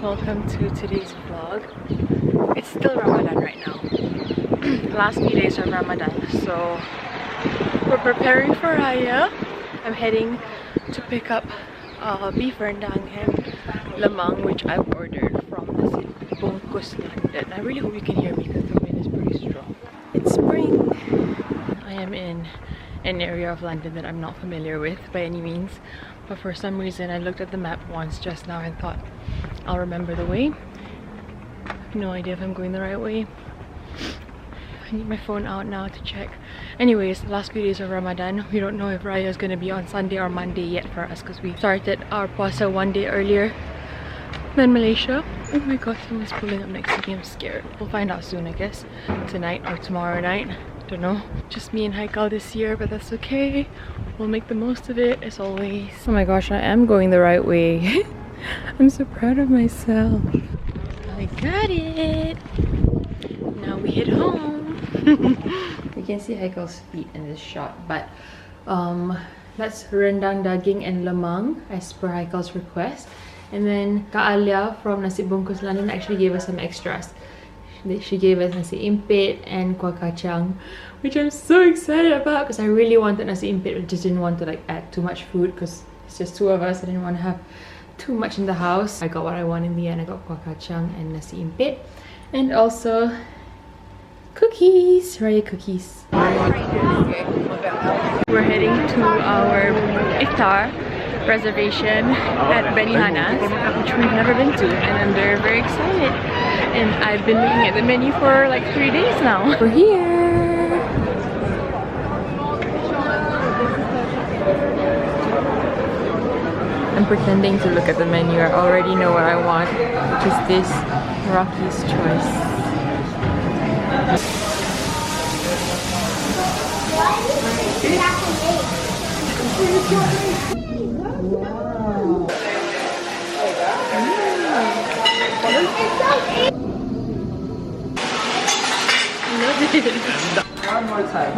Welcome to today's vlog. It's still Ramadan right now. Last few days of Ramadan, so we're preparing for Raya. I'm heading to pick up beef rendang and lemang, which I've ordered from Nasi Bungkus London. I really hope you can hear me because the wind is pretty strong. It's spring. I am in an area of London that I'm not familiar with by any means, but for some reason I looked at the map once just now and thought I'll remember the way. I have no idea if I'm going the right way. I need my phone out now to check. Anyways, the last few days of Ramadan, we don't know if Raya is going to be on Sunday or Monday yet for us because we started our puasa one day earlier than Malaysia. Oh my god, someone's pulling up next to me. I'm scared. We'll find out soon, I guess. Tonight or tomorrow night. Don't know. Just me and Haikal this year, but that's okay. We'll make the most of it as always. Oh my gosh, I am going the right way. I'm so proud of myself. I got it. Now we head home. You can see Haikal's feet in this shot, but that's rendang daging and lemang as per Haikal's request. And then Kak Alia from Nasi Bungkus London actually gave us some extras. She gave us nasi impit and kuah kacang, which I'm so excited about because I really wanted nasi impit. I just didn't want to like add too much food because it's just two of us. I didn't want to have too much in the house. I got what I want in the end. I got kuah kacang and nasi impit, and also cookies, Raya cookies. We're heading to our iftar reservation at Benihana, which we've never been to, and I'm very, very excited. And I've been looking at the menu for like 3 days now. We're here. I'm pretending to look at the menu. I already know what I want, which is this Rocky's Choice. One more time.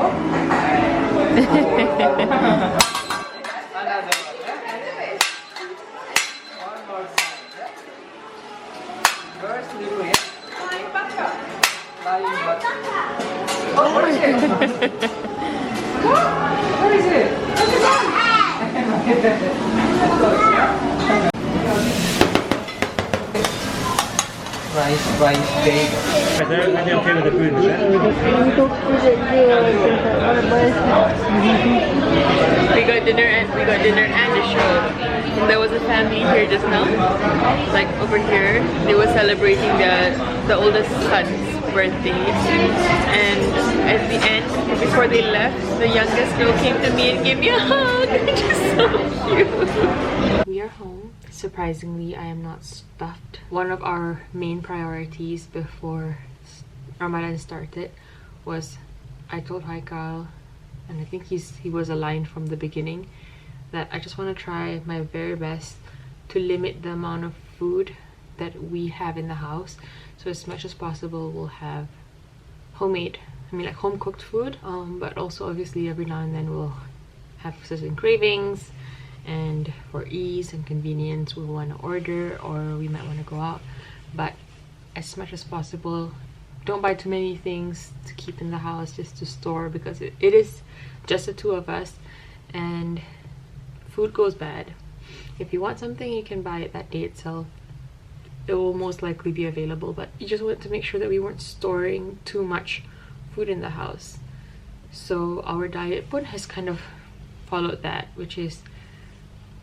First little, yeah. Flying butter. Oh, what is it? What is it? Rice cake. Are they okay with the food? We got dinner and a show. And there was a family here just now, like over here. They were celebrating the oldest son's birthday, and at the end, before they left, the youngest girl came to me and gave me a hug, which is so cute. We are home. Surprisingly, I am not stuffed. One of our main priorities before Ramadan started was, I told Haikal, and I think he was aligned from the beginning, that I just want to try my very best to limit the amount of food that we have in the house. So as much as possible we'll have homemade, like home cooked food, but also obviously every now and then we'll have certain cravings, and for ease and convenience we'll want to order, or we might want to go out. But as much as possible, don't buy too many things to keep in the house just to store, because it is just the two of us and food goes bad. If you want something, you can buy it that day itself. It will most likely be available, but you just want to make sure that we weren't storing too much food in the house. So our diet has kind of followed that, which is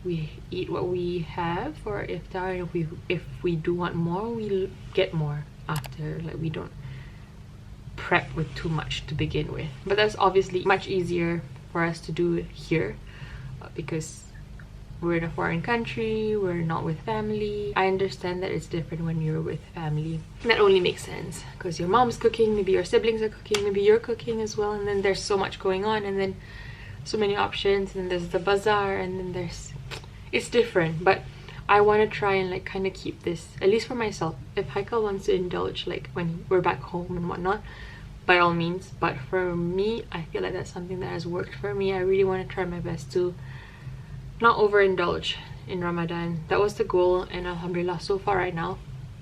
we eat what we have for iftar, and if we do want more, we get more after. Like, we don't prep with too much to begin with. But that's obviously much easier for us to do here because we're in a foreign country, we're not with family. I understand that it's different when you're with family. And that only makes sense because your mom's cooking, maybe your siblings are cooking, maybe you're cooking as well, and then there's so much going on, and then so many options, and then there's the bazaar, and then it's different. But I want to try and like kind of keep this, at least for myself. If Haikal wants to indulge like when we're back home and whatnot, by all means. But for me, I feel like that's something that has worked for me. I really want to try my best to not overindulge in Ramadan. That was the goal, and alhamdulillah, so far right now,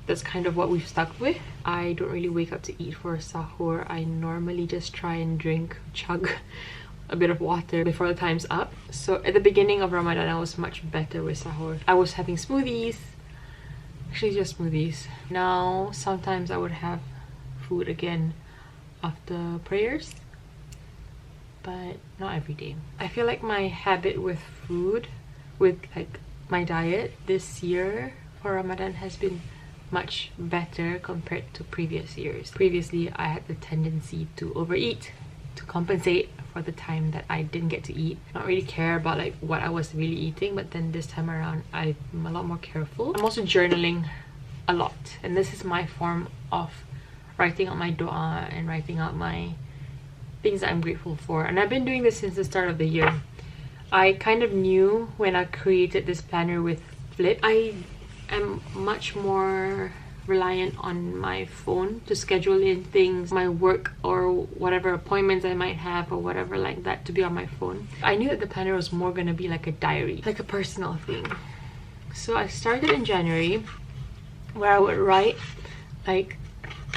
that's kind of what we've stuck with. I don't really wake up to eat for sahur. I normally just try and chug a bit of water before the time's up. So at the beginning of Ramadan, I was much better with sahur. I was having smoothies, actually just smoothies. Now sometimes I would have food again after prayers, but not every day. I feel like my habit with food, with like my diet this year for Ramadan has been much better compared to previous years. Previously, I had the tendency to overeat to compensate for the time that I didn't get to eat. Not really care about like what I was really eating, but then this time around I'm a lot more careful. I'm also journaling a lot, and this is my form of writing out my dua and writing out my things that I'm grateful for. And I've been doing this since the start of the year. I kind of knew when I created this planner with Flip. I am much more reliant on my phone to schedule in things, my work or whatever appointments I might have or whatever like that, to be on my phone. I knew that the planner was more gonna be like a diary, like a personal thing. So I started in January, where I would write like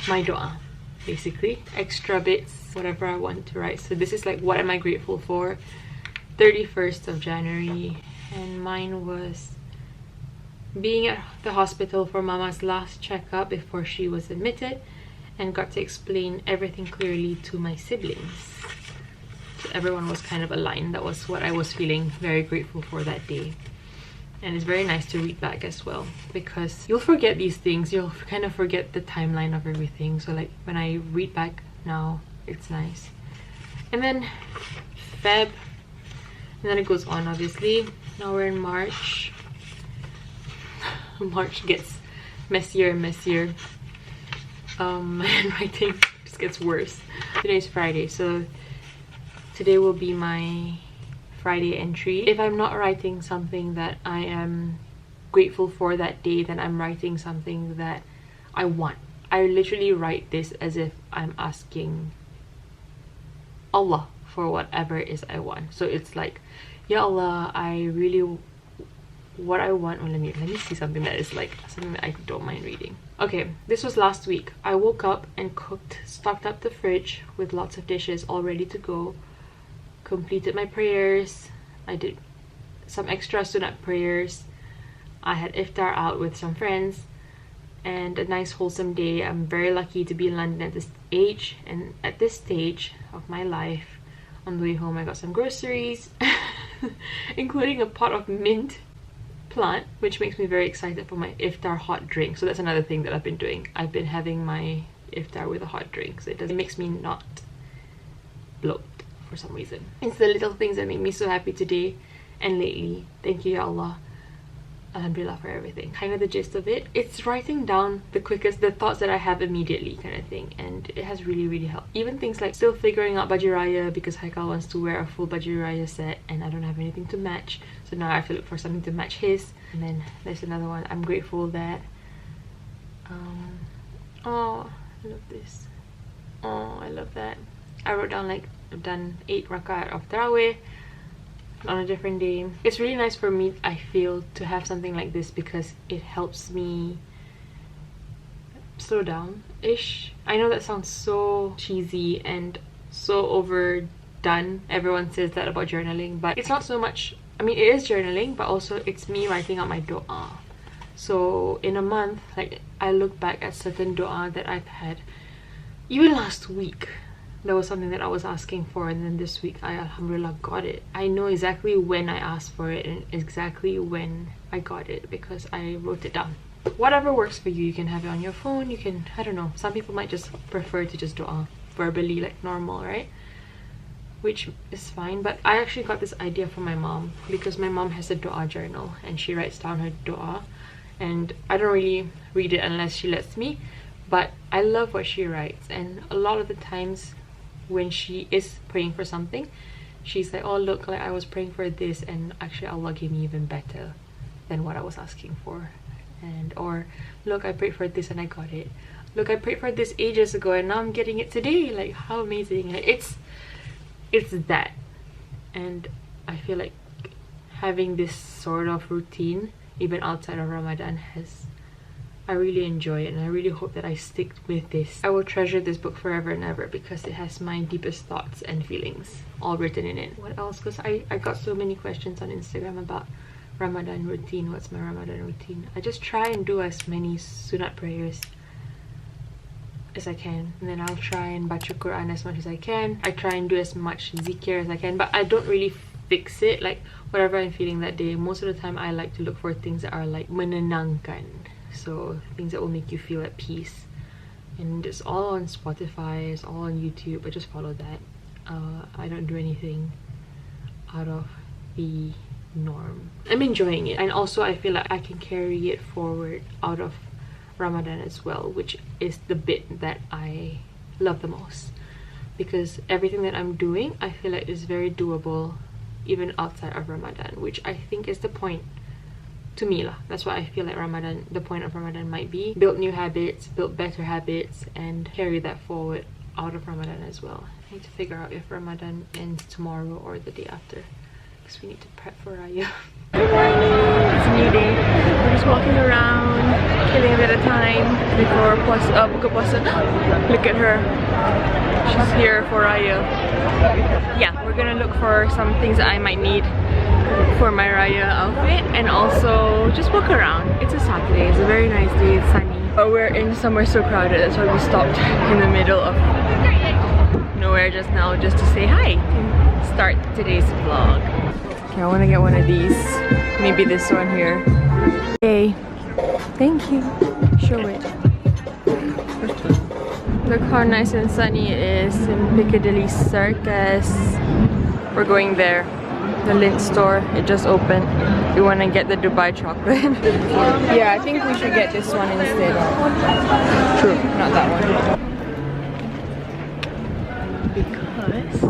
my dua, basically extra bits, whatever I want to write. So this is like, what am I grateful for, 31st of January, and mine was being at the hospital for Mama's last checkup before she was admitted, and got to explain everything clearly to my siblings. So everyone was kind of aligned. That was what I was feeling very grateful for that day. And it's very nice to read back as well, because you'll forget these things, you'll kind of forget the timeline of everything. So like when I read back now, it's nice. And then Feb, and then it goes on, obviously. Now we're in March. March gets messier and messier. My handwriting just gets worse. Today's Friday, so today will be my Friday entry. If I'm not writing something that I am grateful for that day, then I'm writing something that I want. I literally write this as if I'm asking Allah for whatever it is I want. So it's like, Ya Allah, I really, what I want. Well, let me see something that is like something that I don't mind reading. Okay, this was last week. I woke up and cooked, stocked up the fridge with lots of dishes all ready to go, completed my prayers. I did some extra sunat prayers. I had iftar out with some friends, and a nice wholesome day. I'm very lucky to be in London at this age, and at this stage of my life. On the way home, I got some groceries, including a pot of mint plant, which makes me very excited for my iftar hot drink. So that's another thing that I've been doing. I've been having my iftar with a hot drink, so it makes me not bloat for some reason. It's the little things that make me so happy today and lately. Thank you, Ya Allah. Alhamdulillah for everything. Kind of the gist of it. It's writing down the thoughts that I have immediately, kind of thing, and it has really helped. Even things like still figuring out baju raya, because Haikal wants to wear a full baju raya set and I don't have anything to match, so now I have to look for something to match his. And then there's another one. I'm grateful that oh, I love this. Oh, I love that. I wrote down like I've done 8 rakaat of tarawih on a different day. It's really nice for me, I feel, to have something like this, because it helps me slow down ish. I know that sounds so cheesy and so overdone. Everyone says that about journaling, but it's not so much. I mean, it is journaling, but also it's me writing out my dua. So in a month, like, I look back at certain dua that I've had. Even last week, there was something that I was asking for, and then this week I alhamdulillah got it. I know exactly when I asked for it and exactly when I got it, because I wrote it down. Whatever works for you. You can have it on your phone, you can, I don't know, some people might just prefer to just dua verbally, like normal, right? Which is fine, but I actually got this idea from my mom, because my mom has a dua journal and she writes down her dua, and I don't really read it unless she lets me, but I love what she writes. And a lot of the times when she is praying for something, she's like, oh look, like I was praying for this and actually Allah gave me even better than what I was asking for. And or look, I prayed for this and I got it. Look, I prayed for this ages ago and now I'm getting it today. Like, how amazing. Like, it's that. And I feel like having this sort of routine even outside of Ramadan I really enjoy it, and I really hope that I stick with this. I will treasure this book forever and ever because it has my deepest thoughts and feelings all written in it. What else? Because I got so many questions on Instagram about Ramadan routine. What's my Ramadan routine? I just try and do as many sunat prayers as I can, and then I'll try and baca Quran as much as I can. I try and do as much zikir as I can, but I don't really fix it. Like whatever I'm feeling that day, most of the time I like to look for things that are like menenangkan, so things that will make you feel at peace. And it's all on Spotify, it's all on YouTube. I just follow that. I don't do anything out of the norm. I'm enjoying it, and also I feel like I can carry it forward out of Ramadan as well, which is the bit that I love the most, because everything that I'm doing I feel like is very doable even outside of Ramadan, which I think is the point to me lah. That's what I feel like Ramadan, the point of Ramadan might be. Build new habits, build better habits, and carry that forward out of Ramadan as well. I need to figure out if Ramadan ends tomorrow or the day after, because we need to prep for Raya. Good morning! It's a new day. We're just walking around, killing a bit of time before buka puasa. Look at her. She's here for Raya. Yeah, we're gonna look for some things that I might need for my Raya outfit, and also just walk around. It's a Saturday, it's a very nice day, it's sunny. But we're in somewhere so crowded, that's why we stopped in the middle of nowhere just now, just to say hi and start today's vlog. Okay, I want to get one of these. Maybe this one here. Okay, thank you. Show it. Look how nice and sunny it is in Piccadilly Circus. We're going there. The Lindt store, it just opened. We want to get the Dubai chocolate. Yeah, I think we should get this one instead. True, not that one. Because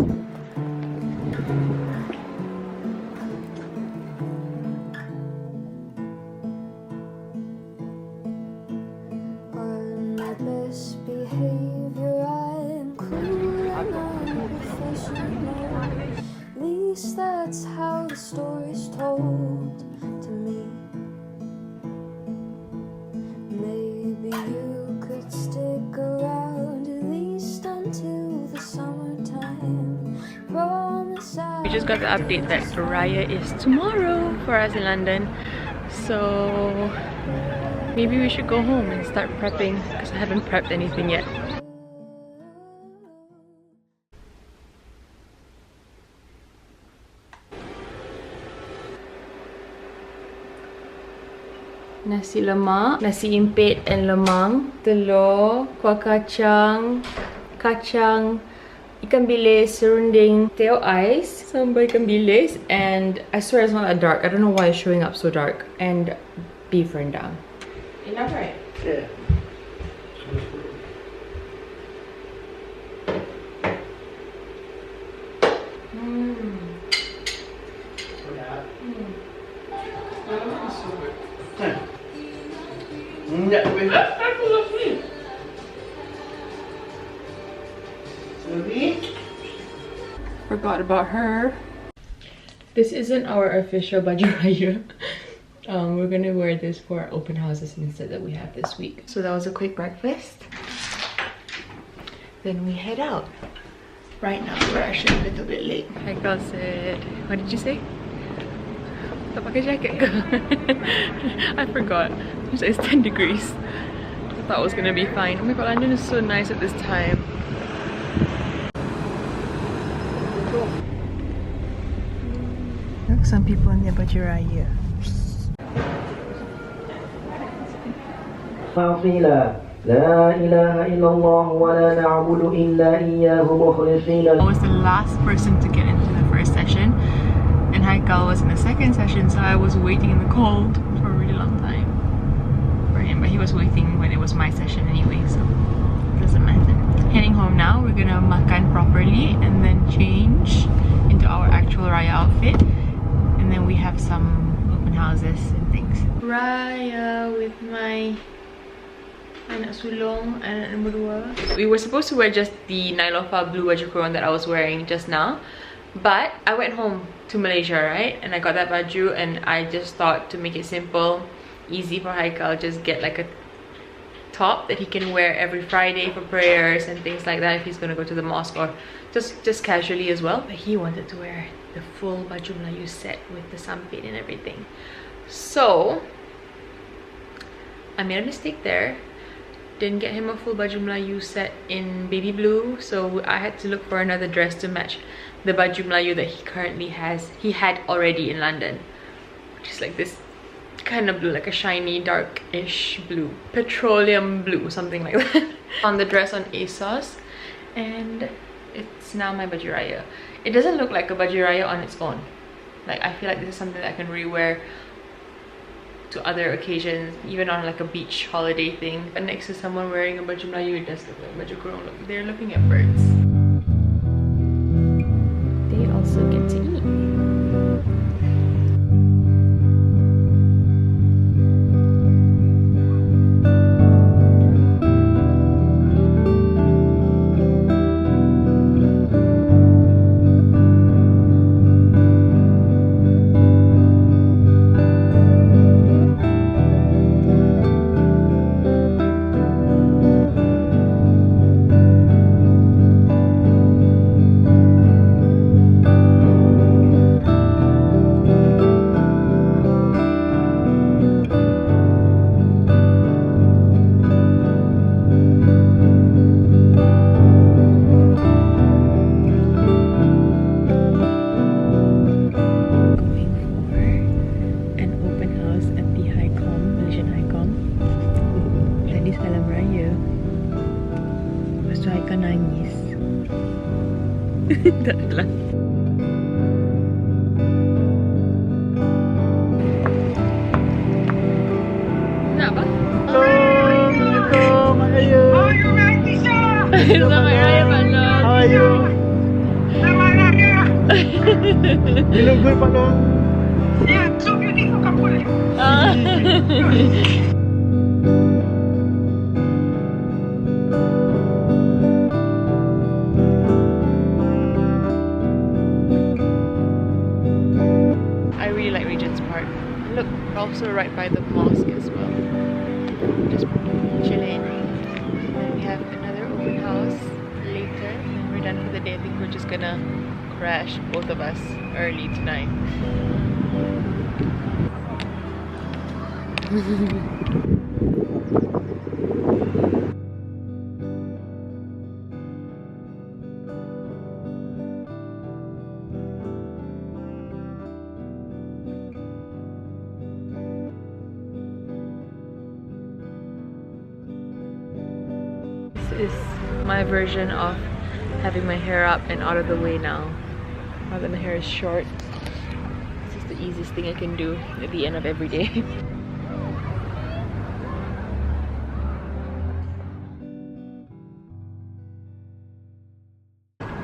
on my best behavior, I'm cool and unprofessional. At least that's how the story's told to me. Maybe you could stick around at least until the summertime. Promise we just got the update that Raya is tomorrow for us in London. So maybe we should go home and start prepping, because I haven't prepped anything yet. Nasi lemak, nasi impit and lemang, telur, kuah kacang, kacang, ikan bilis, serunding, teh ais, sambal ikan bilis, and I swear it's not that dark. I don't know why it's showing up so dark. And beef rendang. Enough, right? Yeah. Forgot about her. This isn't our official baju raya. We're gonna wear this for our open houses instead that we have this week. So that was a quick breakfast. Then we head out. Right now we're actually a little bit late. Haikal said, what did you say? Tak pakai jacket ke? I forgot. It's 10 degrees. I thought it was gonna be fine. Oh my god, London is so nice at this time. Look, some people in their baju raya. لا إله إلا الله ولا نعبد إلا إياه مخلصين. I was the last person to get into the first session, and Haikal was in the second session, so I was waiting in the cold for a really long time for him, but he was waiting when it was my session anyway, so it doesn't matter. Heading home now, we're gonna makan properly and then change into our actual Raya outfit, and then we have some open houses and things. Raya with my anak sulung, anak nombor 2. We were supposed to wear just the nylon file blue baju kurung that I was wearing just now, But I went home to Malaysia, right? And I got that baju, and I just thought to make it simple, easy for Haikal, I'll just get like a top that he can wear every Friday for prayers and things like that if he's gonna go to the mosque, or just casually as well. But he wanted to wear the full baju Melayu set with the sampit and everything. So I made a mistake there. Didn't get him a full baju Melayu set in baby blue, so I had to look for another dress to match the baju Melayu that he had already in London, which is like this kind of blue, like a shiny darkish blue, petroleum blue, something like that. On the dress on ASOS, and it's now my baju raya. It doesn't look like a baju raya on its own. Like, I feel like this is something that I can rewear to other occasions, even on like a beach holiday thing. But next to someone wearing a baju Melayu, it does look like baju kurung. Look, they're looking at birds. They also get to eat. Tak lah. Nak apa? Assalamualaikum, Mak Raya. Selamat Raya, Pak Long. How are you? You look good, Pak Long. Also right by the mosque as well. Just chilling. And then we have another open house later. And we're done for the day. I think we're just gonna crash, both of us, early tonight. Is my version of having my hair up and out of the way now that my hair is short. This is the easiest thing I can do at the end of every day.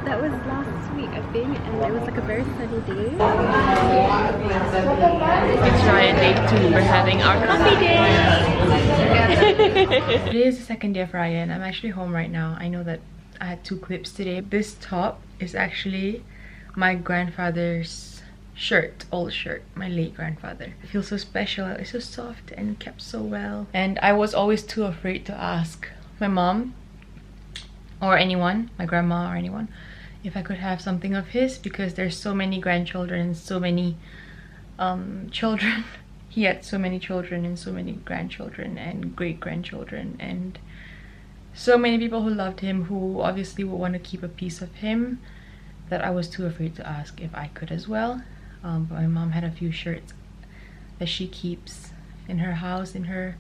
That was last week, I think, and it was like a very sunny day. It's Raya day 2. We're having our coffee day. Today is the second day of Raya, and I'm actually home right now. I know that I had 2 clips today. This top is actually my grandfather's shirt, old shirt, my late grandfather. It feels so special. It's so soft and kept so well. And I was always too afraid to ask my mom or anyone, my grandma or anyone, if I could have something of his, because there's so many grandchildren and so many children. He had so many children and so many grandchildren and great-grandchildren, and so many people who loved him, who obviously would want to keep a piece of him, that I was too afraid to ask if I could as well. But my mom had a few shirts that she keeps in her house, in her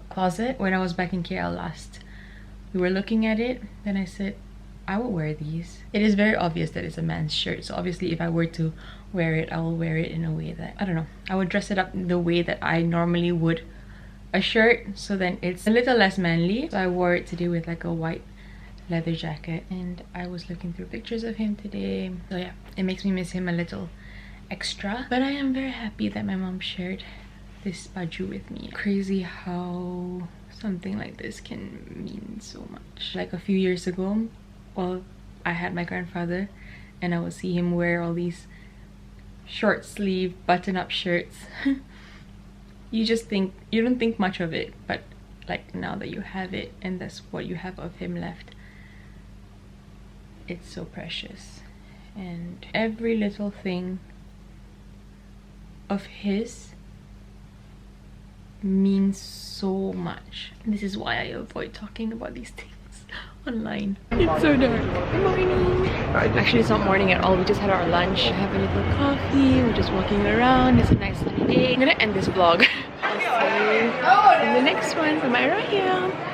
closet. When I was back in KL last, we were looking at it, then I said, I will wear these. It is very obvious that it's a man's shirt, so obviously if I were to wear it, I will wear it in a way that, I don't know, I would dress it up the way that I normally would a shirt, so then it's a little less manly. So I wore it today with like a white leather jacket, and I was looking through pictures of him today. So yeah, it makes me miss him a little extra, but I am very happy that my mom shared this baju with me. Crazy how something like this can mean so much. Like a few years ago, well, I had my grandfather, and I will see him wear all these short sleeve button-up shirts. You don't think much of it, but like now that you have it and that's what you have of him left, it's so precious. And every little thing of his means so much. This is why I avoid talking about these things online. It's so dark. Good morning. Actually, it's not morning at all. We just had our lunch, have a little coffee, we're just walking around. It's a nice sunny day. I'm gonna end this vlog. I'll see you in the next one. Am I right here?